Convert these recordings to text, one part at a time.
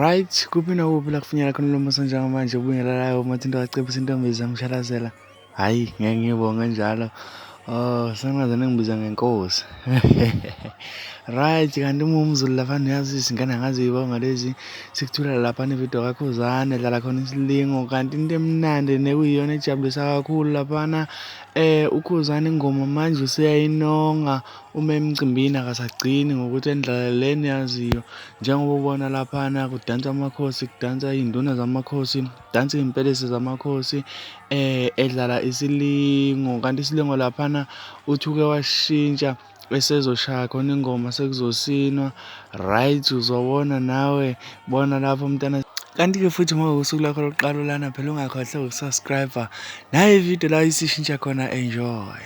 Right, kuphi nakuphi la kufinyela khona lo musa njengamanje ubingelalayo umathi into acebisa intombi zamshalazela. Hayi, ngeke ngibonge njalo. Sengaze ningibiza ngenkosi. Right, kanti umZulu lapha niyazi izingane angaziyibonga lezi sikuthola lapha nevideo kaKhuzani edlala khona isilingo kanti into emnandi nekuyiyona ejabulisa kakhulu lapha uKhuzani ingoma manje useyayinonga uma emcimbini akasagcini ngokuthi endlaleni yaziyo njengoba ubona lapha kudansa amakhosi kudansa induna zamakhosi kudansa impelisi zamakhosi edlala isilingo kanti isilingo lapha uthuke washintsha esezoshaya khona ingoma sekuzosinwa right uzobona nawe bona lapho mntana kanti-ke futhi uma usuku lakho lokuqala lana phela ungakhohlwa ukusubscribe naye ivideo la isishintsha khona enjoy.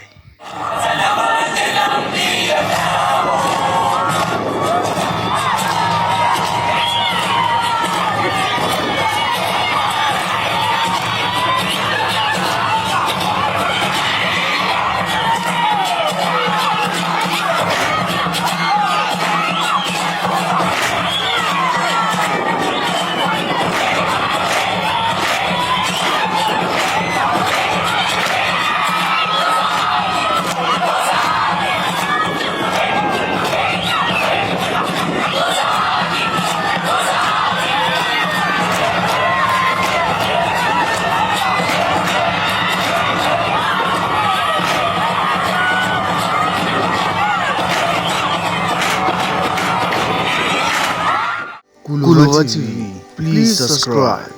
uKhuzani TV, please subscribe.